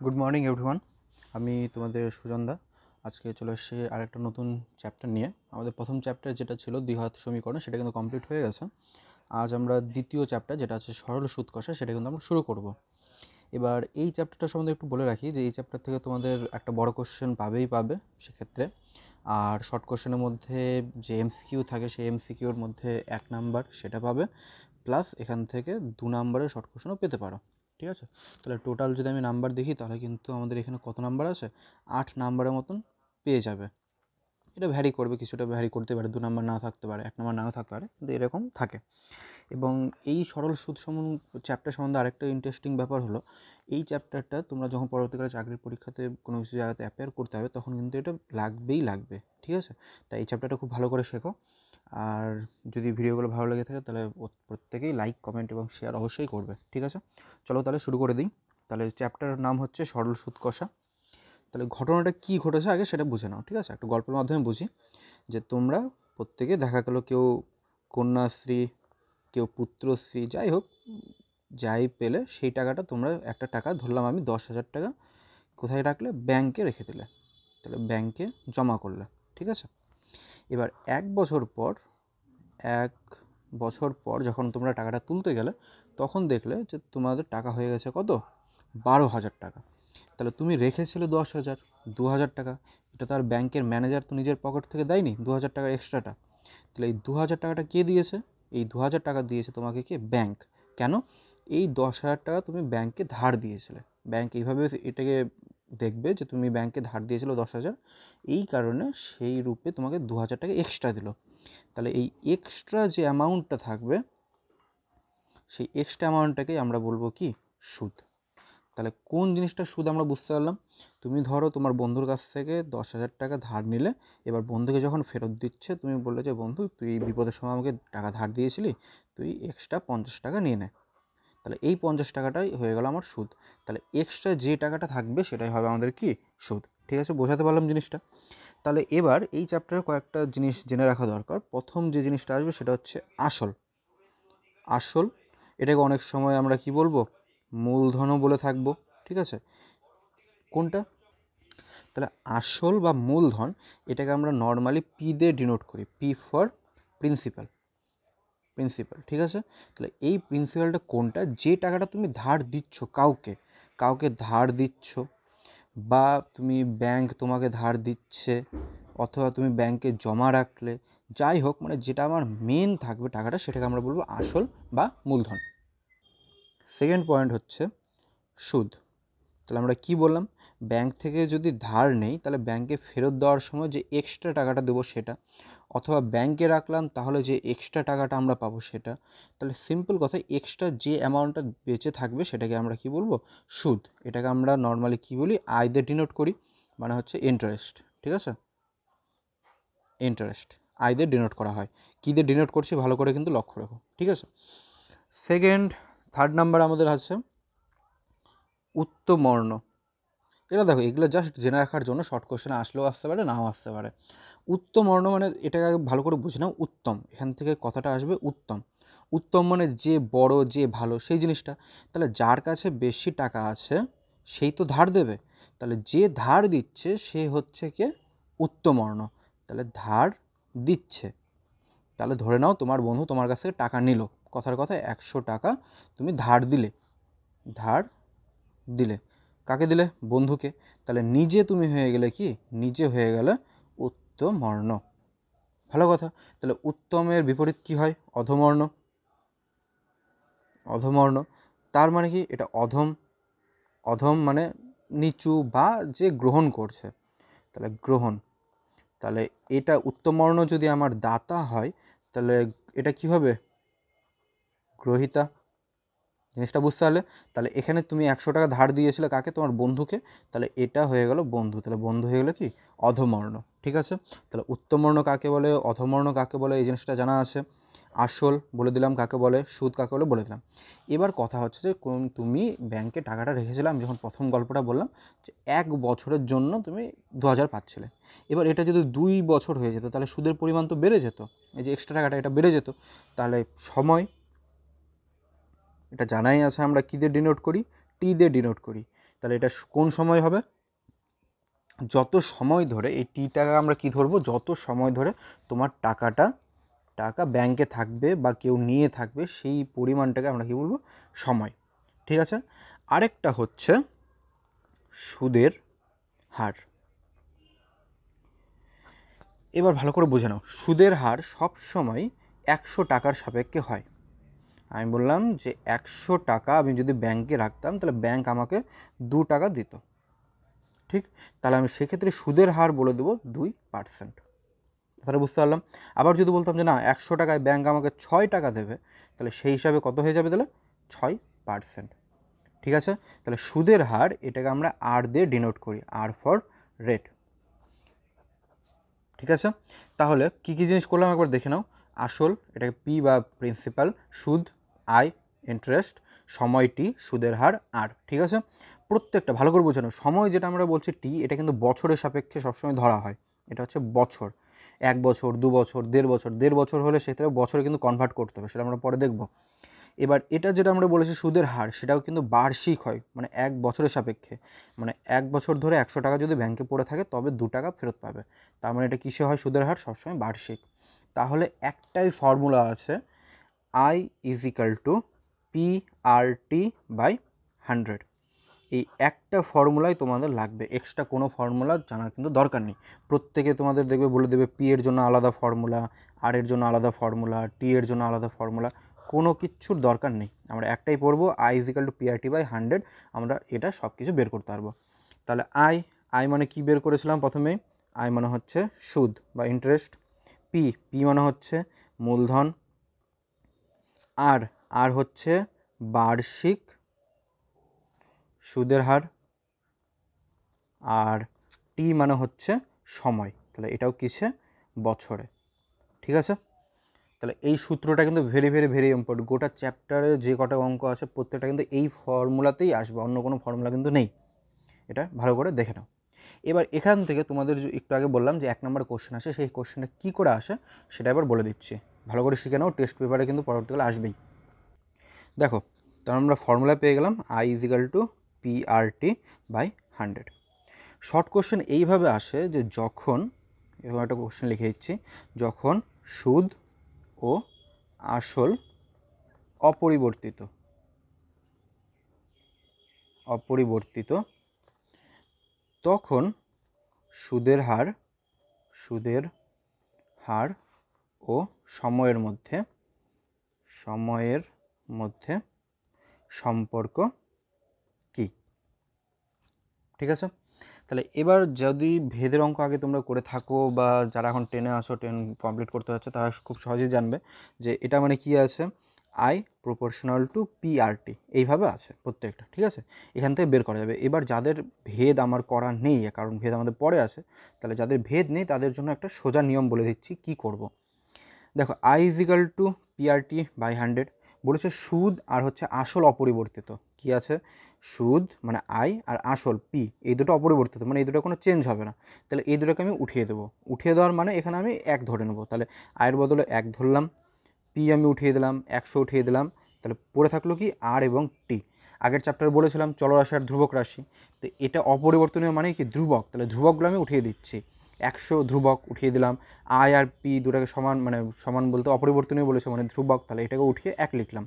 Good morning everyone. আমি তোমাদের সুজন দা। আজকে চলে এসেছি আরেকটা নতুন চ্যাপ্টার নিয়ে। আমাদের প্রথম চ্যাপ্টার যেটা ছিল দ্বিঘাত সমীকরণ, সেটা কিন্তু কমপ্লিট হয়ে গেছে। আজ আমরা দ্বিতীয় চ্যাপ্টার যেটা আছে সরল সুদ কষা, সেটা কিন্তু আমরা শুরু করব। এবার এই চ্যাপ্টারটা সম্বন্ধে একটু বলে রাখি যে এই চ্যাপ্টার থেকে তোমাদের একটা বড় কোশ্চেন পাবে সেক্ষেত্রে। আর শর্ট কোশ্চেনের মধ্যে যে এমসিকিউ থাকে সেই এমসিকিউর মধ্যে 1 নাম্বার সেটা পাবে, প্লাস এখান থেকে 2 নাম্বারের শর্ট কোশ্চেনও পেতে পারো। ঠিক আছে? তাহলে টোটাল যদি আমি নাম্বার দেখি তাহলে কিন্তু আমাদের এখানে কত নাম্বার আছে, 8 নাম্বারের মতন পেয়ে যাবে। এটা ভ্যারি করবে, কিছুটা ভ্যারি করতে পারে, 2 নাম্বার না থাকতে পারে, 1 নাম্বার নাও থাকতে পারে, কিন্তু এরকম থাকে। এবং এই সরল সুদ চ্যাপ্টার সম্বন্ধে আরেকটা ইন্টারেস্টিং ব্যাপার হলো, এই চ্যাপ্টারটা তোমরা যখন পরবর্তীকালে চাকরির পরীক্ষাতে কোনো কিছু জায়গাতে অ্যাপিয়ার করতে হবে তখন কিন্তু এটা লাগবে। ঠিক আছে? তাই এই চ্যাপ্টারটা খুব ভালো করে শেখো। আর যদি ভিডিওগুলো ভালো লেগে থাকে তাহলে প্রত্যেকেই লাইক, কমেন্ট এবং শেয়ার অবশ্যই করবে। ঠিক আছে? চলো তাহলে শুরু করে দিই। তাহলে চ্যাপ্টারের নাম হচ্ছে সরল সুদ কষা। তাহলে ঘটনাটা কী ঘটেছে আগে সেটা বুঝে নাও। ঠিক আছে? একটা গল্পের মাধ্যমে বুঝি যে তোমরা প্রত্যেকে দেখা গেলো কেউ কন্যাশ্রী, কেউ পুত্রশ্রী, যাই হোক, যাই পেলে সেই টাকাটা তোমরা একটা টাকা ধরলাম আমি 10,000 টাকা কোথায় রাখলে, ব্যাংকে রেখে দিলে। তাহলে ব্যাংকে জমা করলে। ঠিক আছে? এবার এক বছর পর যখন তোমরা টাকাটা তুলতে গেলে তখন দেখলে যে তোমাদের টাকা হয়ে গেছে কত, 12,000 টাকা। তাহলে তুমি রেখেছিলে 10,000, 2,000 টাকা। এটা তো আর ব্যাংকের ম্যানেজার তো নিজের পকেট থেকে দেয়নি 2,000 টাকা এক্সট্রাটা। তাহলে এই 2,000 টাকাটা কে দিয়েছে? এই 2,000 টাকা দিয়েছে তোমাকে কে? ব্যাংক। কেন? এই 10,000 টাকা তুমি ব্যাংকে ধার দিয়েছিলে। ব্যাংক এইভাবে এটাকে দেখবে যে তুমি ব্যাংকে ধার দিয়েছিলে 10,000, এই কারণে সেই রূপে তোমাকে 2,000 টাকা এক্সট্রা দিল। তাহলে এই এক্সট্রা যে অ্যামাউন্টটা থাকবে সেই এক্সট্রা অ্যামাউন্টটাকেই আমরা বলবো কি? সুদ। তাহলে কোন জিনিসটা সুদ আমরা বুঝতে পারলাম। তুমি ধরো তোমার বন্ধুর কাছ থেকে 10,000 টাকা ধার নিলে, এবার বন্ধুকে যখন ফেরত দিচ্ছে তুমি বললে যে বন্ধু তুই বিপদের সময় আমাকে টাকা ধার দিয়েছিলি, তুই এক্সট্রা 50 টাকা নিয়ে নে। তাহলে এই 50 টাকাটাই হয়ে গেল আমার সুদ। তাহলে এক্সট্রা যে টাকাটা থাকবে সেটাই হবে আমাদের কি? সুদ। ঠিক আছে? বোঝাতে পারলাম জিনিসটা? তাহলে এবার এই চ্যাপ্টারে কয়েকটা জিনিস জেনে রাখা দরকার। প্রথম যে জিনিসটা আসবে সেটা হচ্ছে আসল। আসল, এটাকে অনেক সময় আমরা কি বলবো, মূলধনও বলে থাকবো। ঠিক আছে? কোনটা? তাহলে আসল বা মূলধন, এটাকে আমরা নর্মালি পি দিয়ে ডিনোট করি। P for principal. ঠিক আছে? তাহলে এই প্রিন্সিপালটা কোনটা? যে টাকাটা তুমি ধার দিচ্ছ কাউকে ধার দিচ্ছ, বা তুমি ব্যাংক তোমাকে ধার দিচ্ছে, অথবা তুমি ব্যাংকে জমা রাখলে, যাই হোক, মানে যেটা আমার মেন থাকবে টাকাটা, সেটাকে আমরা বলবো আসল বা মূলধন। সেকেন্ড পয়েন্ট হচ্ছে সুদ। তাহলে আমরা কি বললাম? ব্যাংক থেকে যদি ধার নেই তাহলে ব্যাংকে ফেরত দেওয়ার সময় যে এক্সট্রা টাকাটা দেবো সেটা, অথবা ব্যাংকে রাখলাম তাহলে যে এক্সট্রা টাকাটা আমরা পাবো সেটা। তাহলে সিম্পল কথা, এক্সট্রা যে অ্যামাউন্টটা বেঁচে থাকবে সেটাকে আমরা কি বলবো? সুদ। এটাকে আমরা নর্মালি কি বলি? আয় দিয়ে ডিনোট করি, মানে হচ্ছে ইন্টারেস্ট। ঠিক আছে? ইন্টারেস্ট আয় দিয়ে ডিনোট করা হয়। কী দিয়ে ডিনোট করছি ভালো করে কিন্তু লক্ষ্য রাখো। ঠিক আছে? থার্ড নাম্বার আমাদের আছে উত্তমবর্ণ। এগুলো দেখো, এগুলো জাস্ট জেনে রাখার জন্য, শর্ট কোশ্চেনে আসলেও আসতে পারে, নাও আসতে পারে। উত্তমবর্ণ মানে এটাকে ভালো করে বুঝে নাও। উত্তম, এখান থেকে কথাটা আসবে উত্তম। উত্তম মানে যে বড়, যে ভালো, সেই জিনিসটা। তাহলে যার কাছে বেশি টাকা আছে সেই তো ধার দেবে। তাহলে যে ধার দিচ্ছে সে হচ্ছে কে? উত্তমবর্ণ। তাহলে ধার দিচ্ছে। তাহলে ধরে নাও তোমার বন্ধু তোমার কাছ থেকে টাকা নিল, কথার কথা 100 টাকা তুমি ধার দিলে। কাকে দিলে? বন্ধুকে। তাহলে নিজে তুমি হয়ে গেলে কি? নিজে হয়ে গেলে উত্তমবর্ণ। ভালো কথা। তাহলে উত্তমের বিপরীত কি হয়? অধমবর্ণ। তার মানে কি? এটা অধম মানে নিচু বা যে গ্রহণ করছে, তাহলে গ্রহণ। তাহলে এটা উত্তমবর্ণ যদি আমার দাতা হয় তাহলে এটা কি হবে? গ্রহিতা। জিনিসটা বুঝতে পারলে? তাহলে এখানে তুমি 100 টাকা ধার দিয়েছিলে কাকে? তোমার বন্ধুকে। তাহলে এটা হয়ে গেল বন্ধু। তাহলে বন্ধু হয়ে গেলো কি? অধমবর্ণ। ঠিক আছে? তাহলে উত্তমবর্ণ কাকে বলে, অধমবর্ণ কাকে বলে, এই জিনিসটা জানা আছে। আসল বলে দিলাম কাকে বলে, সুদ কাকে বলে দিলাম। এবার কথা হচ্ছে যে তুমি ব্যাংকে টাকাটা রেখেছিলে, আমি যখন প্রথম গল্পটা বললাম যে 1 বছরের জন্য তুমি 2,000 পাচ্ছিলে। এবার এটা যদি 2 বছর হয়ে যেত তাহলে সুদের পরিমাণ তো বেড়ে যেত। এই যে এক্সট্রা টাকাটা এটা বেড়ে যেত। তাহলে সময়, এটা জানাই আছে আমরা কী দিয়ে ডিনোট করি? টি দিয়ে ডিনোট করি। তাহলে এটা কোন সময় হবে? যত সময় ধরে এই টিটাকে আমরা কি ধরবো, যত সময় ধরে তোমার টাকা ব্যাংকে থাকবে বা কেউ নিয়ে থাকবে, সেই পরিমাণটাকে আমরা কি বলবো, সময়। ঠিক আছে। আরেকটা হচ্ছে সুদের হার। এবার ভালো করে বুঝে নাও, সুদের হার সব সময় 100 টাকার সাপেক্ষে হয়। আমি বললাম যে 100 টাকা আমি যদি ব্যাংকে রাখতাম তাহলে ব্যাংক আমাকে 2 টাকা দিত। ঠিক, তাহলে আমি সেক্ষেত্রে সুদের হার বলে দেবো 2%। তাহলে বুঝতে পারলাম। আবার যদি বলতাম যে না, 100 টাকায় ব্যাংক আমাকে 6 টাকা দেবে, তাহলে সেই হিসাবে কত হয়ে যাবে, তাহলে 6%। ঠিক আছে। তাহলে সুদের হার, এটাকে আমরা আর দিয়ে ডিনোট করি, আর ফর রেট। ঠিক আছে। তাহলে কি কি জিনিস করলাম একবার দেখে নাও। আসল, এটাকে পি বা প্রিন্সিপাল, সুদ আই ইন্টারেস্ট, সময় টি, সুদের হার আর। ঠিক আছে। প্রত্যেকটা ভালো করে বোঝানো, সময় যেটা আমরা বলছি টি, এটা কিন্তু বছরের সাপেক্ষে সবসময় ধরা হয়। এটা হচ্ছে বছর, 1 বছর, 2 বছর, 1.5 বছর, 1.5 বছর হলে সেটা বছরে কিন্তু কনভার্ট করতে হবে, সেটা আমরা পরে দেখব। এবার এটা যেটা আমরা বলেছি সুদের হার, সেটাও কিন্তু বার্ষিক হয়, মানে 1 বছরের সাপেক্ষে। মানে 1 বছর ধরে 100 টাকা যদি ব্যাংকে পড়ে থাকে তবে 2 টাকা ফেরত পাবে। তার মানে এটা কিসে হয় সুদের হার, সবসময় বার্ষিক। তাহলে একটাই ফর্মুলা আছে, I is equal to PRT by 100। এই একটা ফর্মুলাই তোমাদের লাগবে, এক্সট্রা কোনো ফর্মুলা জানার কিন্তু দরকার নেই। প্রত্যেকে তোমাদের দেখবে বলে দেবে পি এর জন্য আলাদা ফর্মুলা, আর এর জন্য আলাদা ফর্মুলা, টি এর জন্য আলাদা ফর্মুলা, কোনো কিচ্ছুর দরকার নেই। আমরা একটাই পড়বো, I is equal to PRT by 100। আমরা এটা সব কিছু বের করতে পারবো। তাহলে আই মানে কি বের করেছিলাম প্রথমে? আই মানে হচ্ছে সুদ বা ইন্টারেস্ট। পি মানে হচ্ছে মূলধন। আর হচ্ছে বার্ষিক সুদের হার। আর টি মানে হচ্ছে সময়, তাহলে এটাও কিসে, বছরে। ঠিক আছে। তাহলে এই সূত্রটা কিন্তু ভেরি ভেরি ভেরি ইম্পর্টেন্ট। গোটা চ্যাপ্টারে যে কটা অঙ্ক আছে প্রত্যেকটা কিন্তু এই ফর্মুলাতেই আসবে, অন্য কোনো ফর্মুলা কিন্তু নেই। এটা ভালো করে দেখে নাও। এবার এখান থেকে তোমাদের একটু আগে বললাম যে 1 নম্বর কোশ্চেন আসে, সেই কোশ্চেনটা কী করে আসে সেটা এবার বলে দিচ্ছি। ভালো করে শিখে নাও, টেস্ট পেপারে কিন্তু পরবর্তীকালে আসবেই। দেখো, তাহলে আমরা ফর্মুলা পেয়ে গেলাম, I is equal to PRT by 100। Short question এইভাবে আসে যে যখন, এরকম একটা কোশ্চেন লিখে দিচ্ছি, যখন সুদ ও আসল অপরিবর্তিত তখন সুদের হার ও সময়ের মধ্যে সম্পর্ক কি? ঠিক আছে। তাহলে এবার যদি ভেদের অঙ্ক আগে তোমরা করে থাকো বা যারা এখন 10-এ আসো, 10 কমপ্লিট করতে হচ্ছে, তারা খুব সহজেই জানবে যে এটা মানে কি আছে, আই প্রপোর্শনাল টু PRT, এইভাবে আছে প্রত্যেকটা। ঠিক আছে, এখান থেকে বের করা যাবে। এবার যাদের ভেদ আমার করা নেই, কারণ ভেদ আমাদের পরে আছে, তাহলে যাদের ভেদ নেই তাদের জন্য একটা সোজা নিয়ম বলে দিচ্ছি কি করব। দেখো, I is equal to PRT by 100 বলেছে, সুদ আর হচ্ছে আসল অপরিবর্তিত। কি আছে, সুদ মানে আই আর আসল পি, এই দুটো অপরিবর্তিত, মানে এই দুটো কোনো চেঞ্জ হবে না। তাহলে এই দুটোকে আমি উঠিয়ে দেবো। উঠিয়ে দেওয়ার মানে এখানে আমি 1 ধরে নেবো, তাহলে আয়ের বদলে 1 ধরলাম, পি আমি উঠিয়ে দিলাম, 100 উঠিয়ে দিলাম, তাহলে পড়ে থাকলো কি আর এবং টি। আগের চ্যাপ্টারে বলেছিলাম চলরাশি আর ধ্রুবক রাশি, তো এটা অপরিবর্তনীয় মানে কি, ধ্রুবক, তাহলে ধ্রুবকগুলো আমি উঠিয়ে দিচ্ছি। 100 ধ্রুবক উঠিয়ে দিলাম, আই আর পি দুটাকে সমান, মানে সমান বলতে অপরিবর্তনীয় বলেছে মানে ধ্রুবক, তাহলে এটাকে উঠিয়ে 1 লিখলাম।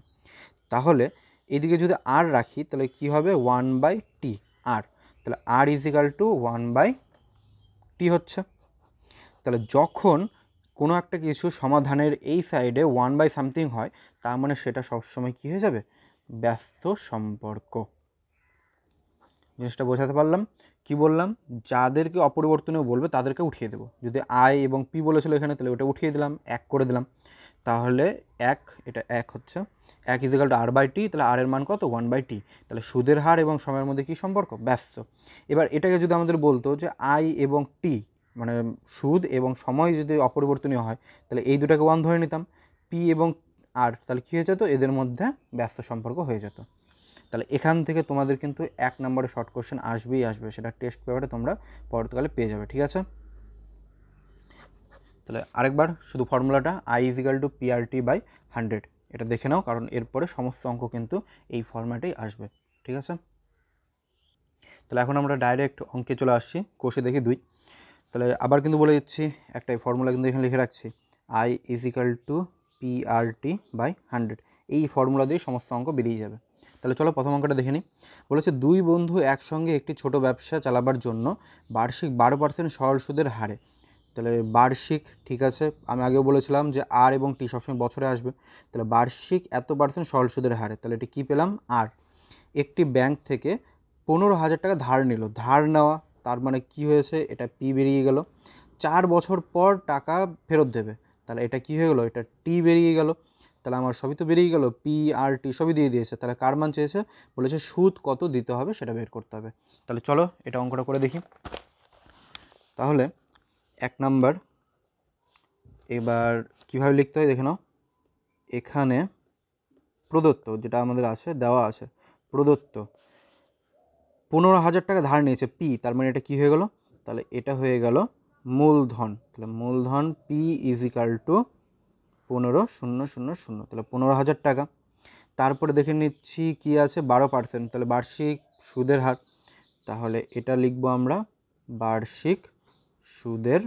তাহলে এদিকে যদি আর রাখি তাহলে কি হবে, 1/t আর, তাহলে আর ইজ ইকাল টু 1/t হচ্ছে। তাহলে যখন কোনো একটা কিছু সমাধানের এই সাইডে 1/something হয়, তার মানে সেটা সবসময় কী হয়ে যাবে, ব্যস্ত সম্পর্ক। জিনিসটা বোঝাতে পারলাম? কি বললাম, যাদেরকে অপরিবর্তনীয় বলবে তাদেরকে উঠিয়ে দেবো। যদি আই এবং পি বলেছিল এখানে, তাহলে ওটা উঠিয়ে দিলাম, 1 করে দিলাম। তাহলে 1, এটা 1 হচ্ছে, 1 ইজ ইকাল টু R/T, তাহলে আর এর মান কত, 1/T। তাহলে সুদের হার এবং সময়ের মধ্যে কী সম্পর্ক, ব্যস্ত। এবার এটাকে যদি আমাদের বলতো যে আই এবং টি, মানে সুদ এবং সময় যদি অপরিবর্তনীয় হয়, তাহলে এই দুটাকে 1 ধরে নিতাম, পি এবং আর, তাহলে কী হয়ে যেত, এদের মধ্যে ব্যস্ত সম্পর্ক হয়ে যেত। তাহলে এখান থেকে তোমাদের কিন্তু 1 নম্বরে শর্ট কোশ্চেন আসবেই আসবে, সেটা টেস্ট পেপারে তোমরা পরবর্তীকালে পেয়ে যাবে। ঠিক আছে। তাহলে আরেকবার শুধু ফর্মুলাটা, I is equal to PRT by 100, এটা দেখে নাও, কারণ এরপরে সমস্ত অঙ্ক কিন্তু এই ফর্ম্যাটেই আসবে। ঠিক আছে। তাহলে এখন আমরা ডাইরেক্ট অঙ্কে চলে আসছি, কোষে দেখি 2। তাহলে আবার কিন্তু বলে দিচ্ছি, একটাই ফর্মুলা কিন্তু এখানে লিখে রাখছি, I = PRT/100। এই ফর্মুলা দিয়ে সমস্ত অঙ্ক বেরিয়ে যাবে। তাহলে চলো প্রথম অঙ্কটা দেখে নিই। বলেছে 2 বন্ধু একসঙ্গে একটি ছোট ব্যবসা চালাবার জন্য বার্ষিক 12% সরল সুদের হারে, তাহলে বার্ষিক, ঠিক আছে, আমি আগেও বলেছিলাম যে আর এবং টি সবসময় বছরে আসবে, তাহলে বার্ষিক এত % সরল সুদের হারে, তাহলে এটা কী পেলাম, আর একটি ব্যাংক থেকে 15,000 টাকা ধার নিল। ধার নেওয়া তার মানে কি হয়েছে, এটা পি বেরিয়ে গেল। 4 বছর পর টাকা ফেরত দেবে, তাহলে এটা কি হয়ে গেলো, এটা টি বেরিয়ে গেল। তাহলে আমার সবই তো বেরিয়ে গেল, পি আর টি সবই দিয়ে দিয়েছে। তাহলে কার মান চেয়েছে, বলেছে সুদ কত দিতে হবে সেটা বের করতে হবে। তাহলে চলো এটা অঙ্কটা করে দেখি। তাহলে 1 নাম্বার, এবার কিভাবে লিখতে হয় দেখে নাও। এখানে প্রদত্ত যেটা আমাদের আছে, দেওয়া আছে প্রদত্ত 15,000 টাকা ধার নিয়েছে পি, তার মানে এটা কি হয়ে গেল, তাহলে এটা হয়ে গেল মূলধন। তাহলে মূলধন পি = 15,000, তাহলে 15,000 টাকা। তারপরে দেখে নিচ্ছি কি আছে, 12%, তাহলে বার্ষিক সুদের হার, তাহলে এটা লিখবো আমরা বার্ষিক সুদের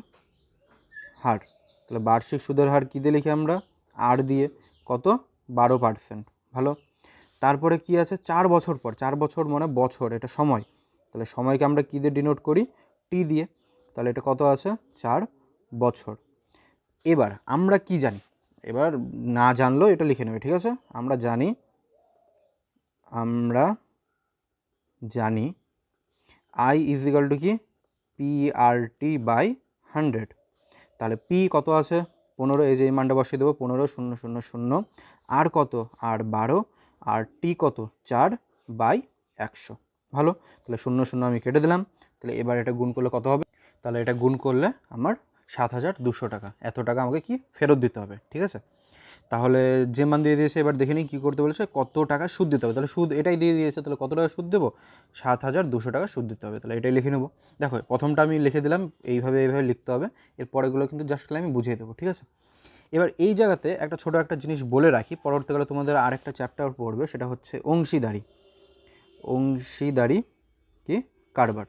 হার। তাহলে বার্ষিক সুদের হার কী দিয়ে লিখি আমরা, আর দিয়ে, কত, 12%। ভালো। তারপরে কি আছে, 4 বছর পর, 4 বছর মানে বছর, এটা সময়, তাহলে সময়কে আমরা কী দিয়ে ডিনোট করি, টি দিয়ে। তাহলে এটা কত আছে, 4 বছর। এবার আমরা কি জানি, এবার না জানলেও এটা লিখে নেবে, ঠিক আছে। আমরা জানি I = কি, PRT/100। তাহলে পি কত আছে, 15, এই যে এই মানটা বসিয়ে দেবো, 15,000, আর কত, আর 12, আর টি কত, 4/100। ভালো। তাহলে 0 আমি কেটে দিলাম। তাহলে এবার এটা গুণ করলে কত হবে, তাহলে এটা গুণ করলে আমার 7,200 টাকা, এত টাকা আমাকে কি ফেরত দিতে হবে, ঠিক আছে। তাহলে যে মান দিয়ে দিয়েছে, এবার দেখে নিই কী করতে বলেছে, কত টাকা সুদ দিতে হবে। তাহলে সুদ এটাই দিয়ে দিয়েছে, তাহলে কত টাকা সুদ দেবো, 7,200 টাকা সুদ দিতে হবে। তাহলে এটাই লিখে নেবো। দেখো প্রথমটা আমি লিখে দিলাম, এইভাবে লিখতে হবে, এর পরেগুলো কিন্তু জাস্ট আমি বুঝিয়ে দেবো, ঠিক আছে। এবার এই জায়গাতে একটা ছোটো একটা জিনিস বলে রাখি, পরবর্তীকালে তোমাদের আরেকটা চ্যাপ্টার পড়বে, সেটা হচ্ছে অংশীদারি কি কারবার।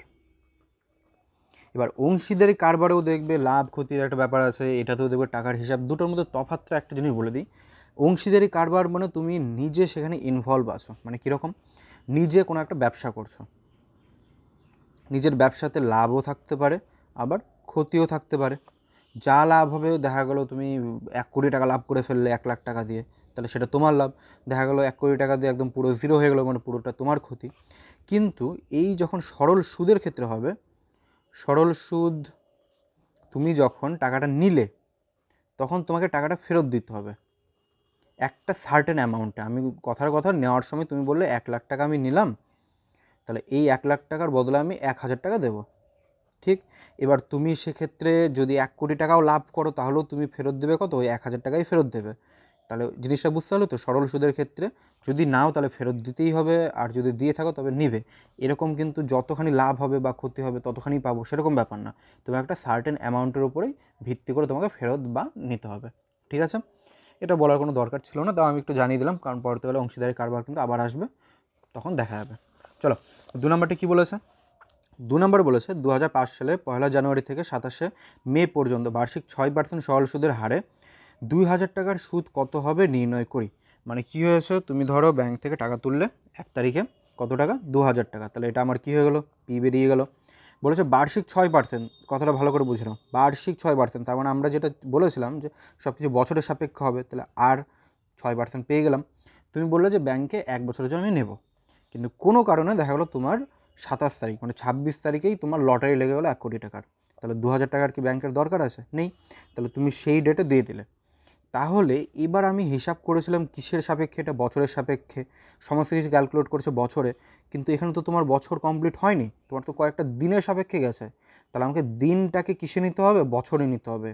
এবার অংশীদারি কারবারেও দেখবে লাভ ক্ষতির একটা ব্যাপার আছে, এটাতেও দেখবে টাকার হিসাব, দুটোর মধ্যে তফাৎটা একটা জিনিস বলে দিই। অংশীদারি কারবার মানে তুমি নিজে সেখানে ইনভলভ আছো, মানে কীরকম, নিজে কোনো একটা ব্যবসা করছো, নিজের ব্যবসাতে লাভও থাকতে পারে আবার ক্ষতিও থাকতে পারে। যা লাভ হবে, দেখা গেলো তুমি 1 কোটি টাকা লাভ করে ফেললে 1 লাখ টাকা দিয়ে, তাহলে সেটা তোমার লাভ। দেখা গেলো 1 কোটি টাকা দিয়ে একদম পুরো জিরো হয়ে গেলো, মানে পুরোটা তোমার ক্ষতি। কিন্তু এই যখন সরল সুদের ক্ষেত্রে হবে, সরল সুদ, তুমি যখন টাকাটা নিলে তখন তোমাকে টাকাটা ফেরত দিতে হবে একটা সার্টেন অ্যামাউন্টে। আমি কথার কথা নেওয়ার সময় তুমি বললে 1 লাখ টাকা আমি নিলাম, তাহলে এই 1 লাখ টাকার বদলে আমি 1,000 টাকা দেবো, ঠিক। এবার তুমি সেক্ষেত্রে যদি 1 কোটি টাকাও লাভ করো, তাহলেও তুমি ফেরত দেবে কত, ওই 1,000 টাকাই ফেরত দেবে। তাহলে জিনিসটা বুঝতে হলো তো, সরল সুদের ক্ষেত্রে যদি নাও তাহলে ফেরত দিতেই হবে, আর যদি দিয়ে থাকো তবে নিবে। এরকম কিন্তু যতখানি লাভ হবে বা ক্ষতি হবে ততখানি পাবো সেরকম ব্যাপার না, তুমি একটা সার্টেন অ্যামাউন্টের উপরেই ভিত্তি করে তোমাকে ফেরত বা নিতে হবে, ঠিক আছে। এটা বলার কোনো দরকার ছিল না, তাও আমি একটু জানিয়ে দিলাম, কারণ পরবর্তীকালে অংশীদারি কারবার কিন্তু আবার আসবে, তখন দেখা যাবে। চলো 2 নম্বরটি কী বলেছে, 2 নম্বর বলেছে 2005 সালে 1 জানুয়ারি থেকে 27 মে পর্যন্ত বার্ষিক 6% সরল সুদের হারে 2,000 টাকার সুদ কত হবে নির্ণয় করি। মানে কি হয়েছে, তুমি ধরো ব্যাংক থেকে টাকা তুললে 1 তারিখে, কত টাকা, 2,000 টাকা। তাহলে এটা আমার কি হয়ে গেলো, পি বেরিয়ে গেল। বলেছে বার্ষিক 6%, কথাটা ভালো করে বুঝে নাও, বার্ষিক 6%, তার মানে আমরা যেটা বলেছিলাম যে সব কিছু বছরের সাপেক্ষে হবে, তাহলে আর 6% পেয়ে গেলাম। তুমি বললে যে ব্যাংকে 1 বছরের জন্য আমি নেব, কিন্তু কোনো কারণে দেখা গেলো তোমার 27 তারিখ মানে 26 তারিখেই তোমার লটারি লেগে গেলো 1 কোটি টাকার, তাহলে 2,000 টাকার কি ব্যাংকের দরকার আছে, নেই। তাহলে তুমি সেই ডেটে দিয়ে দিলে। তাহলে এবার আমি হিসাব করেছিলাম কিসের সাপেক্ষে, এটা বছরের সাপেক্ষে, সমস্ত কিছু ক্যালকুলেট করেছে বছরে, কিন্তু এখানে তো তোমার বছর কমপ্লিট হয়নি, তোমার তো কয়েকটা দিনের সাপেক্ষে গেছে। তাহলে আমাকে দিনটাকে কিসে নিতে হবে, বছরে নিতে হবে।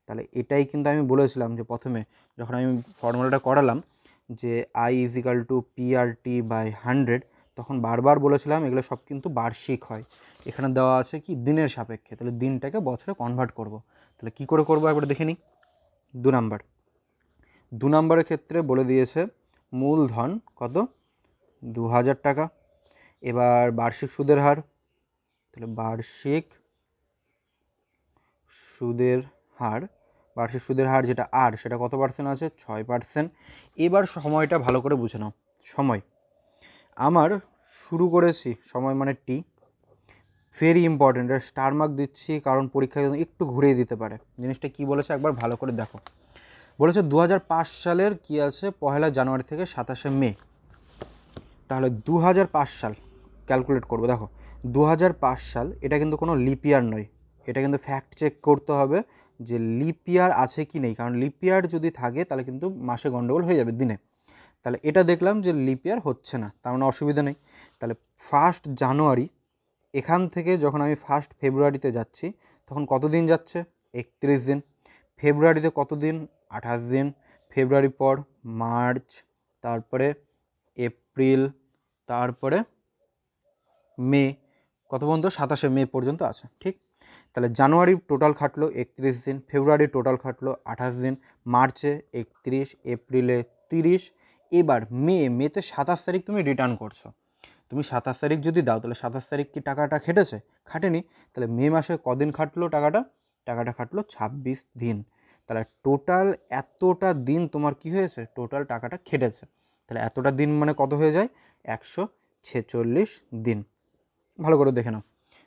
তাহলে এটাই কিন্তু আমি বলেছিলাম যে প্রথমে যখন আমি ফর্মুলাটা করালাম যে I = PRT/100, তখন বারবার বলেছিলাম এগুলো সব কিন্তু বার্ষিক হয়। এখানে দেওয়া আছে কি দিনের সাপেক্ষে, তাহলে দিনটাকে বছরে কনভার্ট করব। তাহলে কি করে করবো একবার দেখে নিই। 2 নম্বরের ক্ষেত্রে বলে দিয়েছে মূলধন কত, 2,000 টাকা। এবার বার্ষিক সুদের হার তাহলে বার্ষিক সুদের হার, বার্ষিক সুদের হার যেটা আর সেটা কত পার্সেন্ট আছে, 6%। এবার সময়টা ভালো করে বুঝে নাও। সময় আমার শুরু করেছি, সময় মানে টি, ভেরি ইম্পর্টেন্ট, স্টার মার্ক দিচ্ছি কারণ পরীক্ষায় একটু ঘুরিয়ে দিতে পারে। জিনিসটা কি বলেছে একবার ভালো করে দেখো। বলেছে 2005 সালের কি আছে, 1 জানুয়ারি থেকে 27 মে। তাহলে 2005 সাল ক্যালকুলেট করবো। দেখো 2005 সাল এটা কিন্তু কোনো লিপ ইয়ার নয়, এটা কিন্তু ফ্যাক্ট চেক করতে হবে যে লিপ ইয়ার আছে কি নেই, কারণ লিপ ইয়ার যদি থাকে তাহলে কিন্তু মাসে গন্ডগোল হয়ে যাবে দিনে। তাহলে এটা দেখলাম যে লিপ ইয়ার হচ্ছে না, তার মানে অসুবিধা নেই। তাহলে 1 জানুয়ারি, এখান থেকে যখন আমি 1 ফেব্রুয়ারিতে যাচ্ছি তখন কত দিন যাচ্ছে, 31 দিন। ফেব্রুয়ারিতে কত দিন, 28 দিন। ফেব্রুয়ারি পর মার্চ, তারপরে এপ্রিল, তারপরে মে, কত পর্যন্ত, 27 মে পর্যন্ত আছে, ঠিক। তাহলে জানুয়ারি টোটাল খাটলো 31 দিন, ফেব্রুয়ারি টোটাল খাটলো 28 দিন, মার্চে 31, এপ্রিলে 30। এবার মেতে 27 তারিখ তুমি রিটার্ন করছো। তুমি 27 তারিখ যদি দাও তাহলে 27 তারিখ কি টাকাটা খেটেছে, খাটেনি। তাহলে মে মাসে কদিন খাটলো টাকাটা খাটলো 26 দিন। তাহলে টোটাল এতটা দিন তোমার কি হয়েছে, টোটাল টাকাটা খেটেছে। তাহলে এতটা দিন মানে কত হয়ে যায়, 146 দিন। ভালো করে দেখে নাও।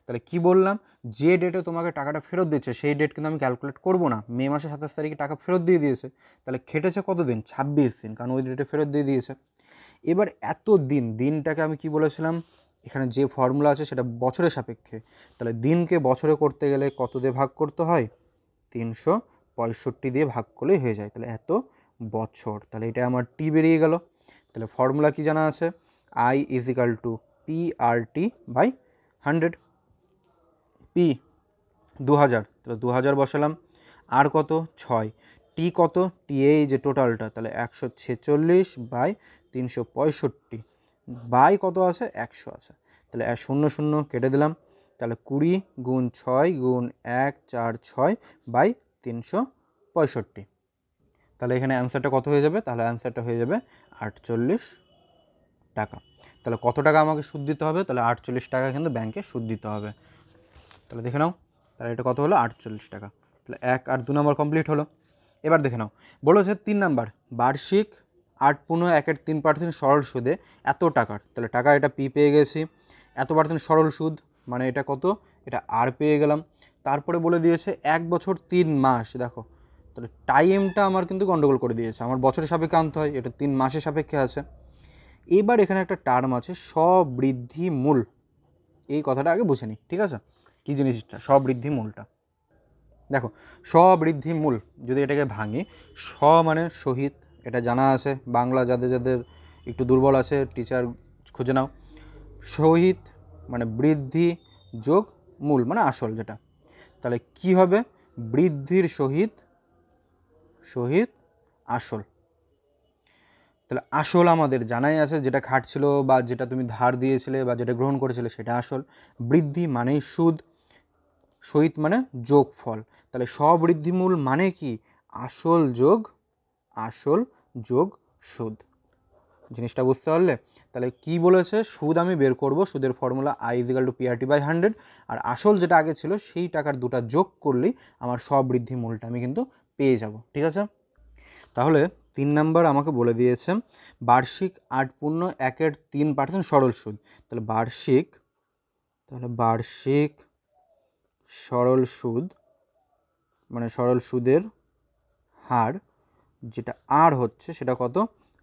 তাহলে কি বললাম, যে ডেটে তোমাকে টাকাটা ফেরত দিচ্ছে সেই ডেট কিন্তু আমি ক্যালকুলেট করবো না। মে মাসে 27 তারিখে টাকা ফেরত দিয়ে দিয়েছে, তাহলে খেটেছে কত দিন, 26 দিন, কারণ ওই ডেটে ফেরত দিয়ে দিয়েছে। এবার এত দিনটাকে আমি কি বলেছিলাম, এখানে যে ফর্মুলা আছে সেটা বছরের সাপেক্ষে। তাহলে দিনকে বছরে করতে গেলে কত দিয়ে ভাগ করতে হয়, 365 দিয়ে ভাগ করলেই হয়ে যায়। তাহলে এত বছর, তাহলে এটা আমার টি বেরিয়ে গেল। তাহলে ফর্মুলা কি জানা আছে, I is equal two PRT/100। P 2000, তাহলে 2000 বসালাম। আর কত, 6। টি কত, টি এই যে টোটালটা, তাহলে 146/365 বাই কত আছে, 100 আছে। তাহলে 0 0 কেটে দিলাম। তাহলে 20 গুণ 6 গুণ 146/365। তাহলে এখানে অ্যান্সারটা কত হয়ে যাবে, তাহলে অ্যান্সারটা হয়ে যাবে 48 টাকা। তাহলে কত টাকা আমাকে সুদ দিতে হবে, তাহলে 48 টাকা কিন্তু ব্যাংকে সুদ দিতে হবে। তাহলে দেখে নাও, তাহলে এটা কত হলো, 48 টাকা। তাহলে 1 আর 2 নম্বর কমপ্লিট হলো। এবার দেখে নাও, বলেছে 3 নাম্বার, বার্ষিক 8.1% সরল সুদে এত টাকার। তাহলে টাকা এটা পি পেয়ে গেছি, এত পার্সেন্ট সরল সুদ মানে এটা কত, এটা আর পেয়ে গেলাম। তারপরে বলে দিয়েছে 1 বছর 3 মাস। দেখো তাহলে টাইমটা আমার কিন্তু গন্ডগোল করে দিয়েছে, আমার বছরের সাপেক্ষে আনতে হয়, এটা 3 মাসের সাপেক্ষে আছে। এবার এখানে একটা টার্ম আছে স্ববৃদ্ধি মূল, এই কথাটা আগে বুঝে নিই, ঠিক আছে। কী জিনিসটা স্ববৃদ্ধি মূলটা, দেখো স্ববৃদ্ধি মূল যদি এটাকে ভাঙি, স মানে শহীদ, এটা জানা আছে, বাংলা যাদের যাদের একটু দুর্বল আছে টিচার খুঁজে নাও। শহীদ মানে বৃদ্ধি যোগ মূল মানে আসল যেটা, তাহলে কি হবে, বৃদ্ধির সহিত শহীদ আসল। তাহলে আসল আমাদের জানাই আছে, যেটা খাটছিল বা যেটা তুমি ধার দিয়েছিলে বা যেটা গ্রহণ করেছিলে সেটা আসল। বৃদ্ধি মানেই সুদ, সহিত মানে যোগফল। তাহলে স্ববৃদ্ধিমূল মানে কি, আসল যোগ সুদ। জিনিসটা বুঝতে পারলে। তাহলে কি বলেছে, সুদ আমি বের করব, সুদের formula I is equal two PRT/100, আর আসল যেটা আগে ছিল সেই টাকার দুটা যোগ করলেই আমার স্ববৃদ্ধিমূলটা আমি কিন্তু পেয়ে যাব, ঠিক আছে। তাহলে 3 নাম্বার আমাকে বলে দিয়েছে বার্ষিক 8.1% সরল সুদ। তাহলে বার্ষিক সরল সুদ মানে সরল সুদের হার যেটা আর হচ্ছে সেটা কত,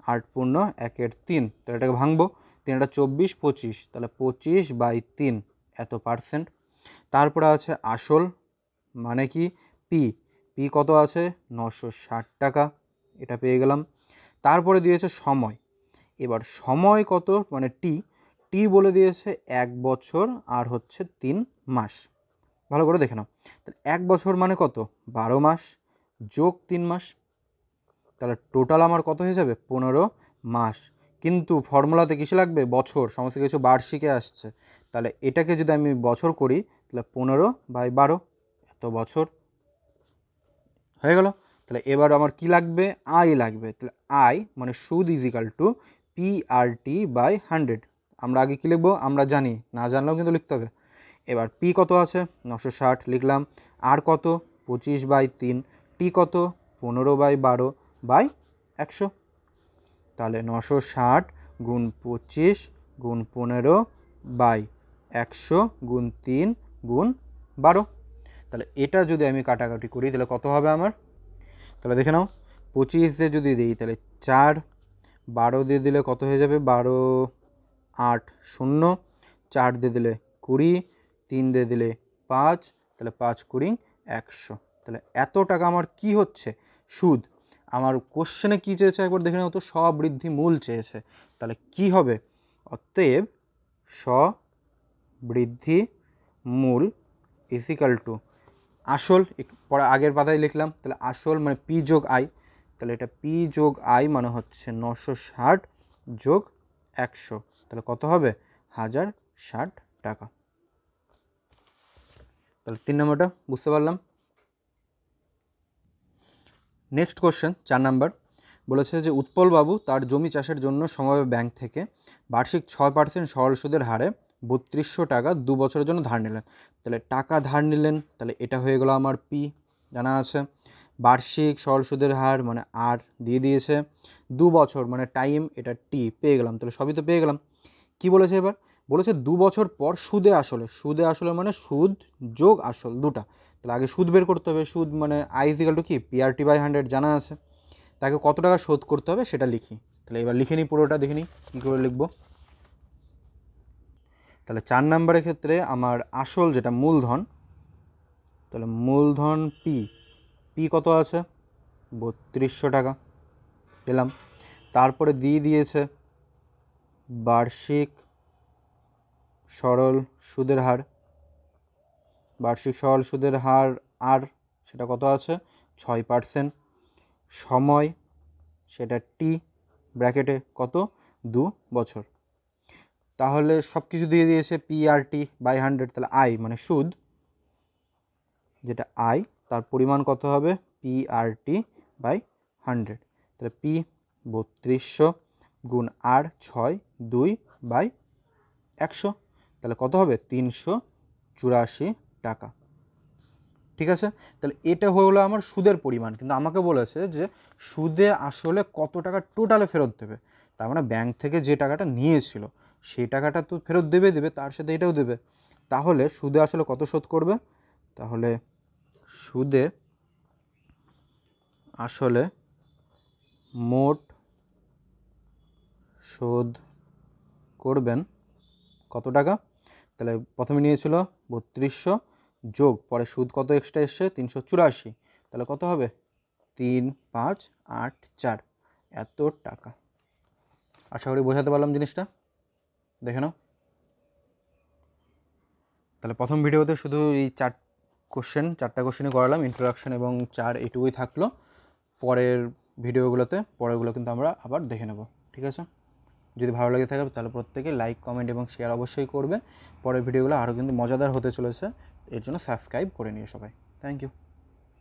8.1/3। তাহলে এটাকে ভাঙবো, 3 × 24 25, তাহলে 25/3 এত পার্সেন্ট। তারপরে আছে আসল মানে কি, পি কত আছে, 960 টাকা, এটা পেয়ে গেলাম। তারপরে দিয়েছে সময়, এবার সময় কত মানে টি বলে দিয়েছে 1 বছর আর হচ্ছে 3 মাস। ভালো করে দেখে নাও, তাহলে 1 বছর মানে কত, 12 মাস যোগ 3 মাস, তাহলে টোটাল আমার কত হয়ে যাবে, 15 মাস। কিন্তু ফর্মুলাতে কিসে লাগবে, বছর, সমস্ত কিছু বার্ষিকে আসছে। তাহলে এটাকে যদি আমি বছর করি তাহলে 15/12 এত বছর হয়ে গেল। তাহলে এবার আমার কি লাগবে, আই লাগবে। তাহলে আই মানে সুদ ইজ ইকাল টু PRT/100। আমরা আগে কি লিখবো, আমরা জানি, না জানলেও কিন্তু লিখতে হবে। এবার পি কত আছে 960 লিখলাম, আর কত 25/3, টি কত 15/12/100। তাহলে 960 গুণ 25 গুণ 15/100 গুণ 3 গুণ 12। তাহলে এটা যদি আমি কাটাকাটি করি তাহলে কত হবে আমার? তাহলে দেখে নাও, 25 দিয়ে যদি দিই তাহলে 4, 12 দিয়ে দিলে কত হয়ে যাবে 12, 8, 0, 4 দিয়ে দিলে 20, 3 দিয়ে দিলে 5, তাহলে 5 20 100। তাহলে এত টাকা আমার কি হচ্ছে? সুদ। আমার কোশ্চেনে কী চেয়েছে একবার দেখে নাও তো, স্ববৃদ্ধি মূল চেয়েছে। তাহলে কি হবে? অতএব স্ববৃদ্ধি মূল ইজিক্যাল টু আসল, পরে আগের পাতায় লিখলাম, তাহলে আসল মানে পি যোগ আই, তাহলে এটা পি যোগ আই মানে হচ্ছে 960 যোগ 100, তাহলে কত হবে 1060 টাকা। তাহলে 3 নম্বরটা বুঝতে পারলাম। নেক্সট কোশ্চেন 4 নাম্বার বলেছে যে উৎপলবাবু তার জমি চাষের জন্য সমবায় ব্যাংক থেকে বার্ষিক 6% সরল সুদের হারে 3200 টাকা 2 বছরের জন্য ধার নিলেন। তাহলে টাকা ধার নিলেন, তাহলে এটা হয়ে গেল আমার পি, জানা আছে। বার্ষিক সরল সুদের হার মানে আর দিয়ে দিয়েছে, 2 বছর মানে টাইম, এটা টি পেয়ে গেলাম। তাহলে সবই তো পেয়ে গেলাম। কি বলেছে এবার? বলেছে 2 বছর পর সুদে আসলে, সুদে আসলে মানে সুদ যোগ আসল দুটা। তাহলে আগে সুদ বের করতে হবে। সুদ মানে আই ইজিক্যাল টু কি PRT/100 জানা আছে। তাকে কত টাকা শোধ করতে হবে সেটা লিখি। তাহলে এবার লিখে নিই, পুরোটা দেখে নিই কী করে লিখবো। তাহলে 4 নম্বরের ক্ষেত্রে আমার আসল যেটা মূলধন, তাহলে মূলধন পি, পি কত আছে 3200 টাকা পেলাম। তারপরে দিয়ে দিয়েছে বার্ষিক সরল সুদের হার, বার্ষিক সরল সুদের হার আর সেটা কত আছে 6%, সময় সেটা টি ব্র্যাকেটে কত 2 বছর। তাহলে সব কিছু দিয়ে দিয়েছে PRT/100, তাহলে আই মানে সুদ, যেটা আই তার পরিমাণ কত হবে PRT/100। তাহলে পি 3200 গুণ আর 6, 2/100, তাহলে কত হবে 384 টাকা। ঠিক আছে, তাহলে এটা হলো আমার সুদের পরিমাণ। কিন্তু আমাকে বলেছে যে সুদে আসলে কত টাকা টোটালে ফেরত দেবে। তার মানে ব্যাংক থেকে যে টাকাটা নিয়েছিল সেই টাকাটা তো ফেরত দেবে, তার সাথে এটাও দেবে। তাহলে সুদে আসলে কত শোধ করবে? তাহলে সুদে আসলে মোট শোধ করবেন কত টাকা? তাহলে প্রথমে নিয়েছিল 3200 যোগ পরে সুদ কত এক্সট্রা এসছে 384, তাহলে কত হবে 3584 এত টাকা। আশা করি বোঝাতে পারলাম জিনিসটা, দেখে নাও। তাহলে প্রথম ভিডিওতে শুধু এই চারটা কোশ্চেনই করালাম, ইন্ট্রোডাকশন এবং 4 এটুকুই থাকলো। পরের পরেরগুলো কিন্তু আমরা আবার দেখে নেব। ঠিক আছে, যদি ভালো লাগে থাকে তাহলে প্রত্যেকে লাইক, কমেন্ট এবং শেয়ার অবশ্যই করবে। পরের ভিডিওগুলো আরও কিন্তু মজাদার হতে চলেছে, এর জন্য সাবস্ক্রাইব করে নিও সবাই। Thank you.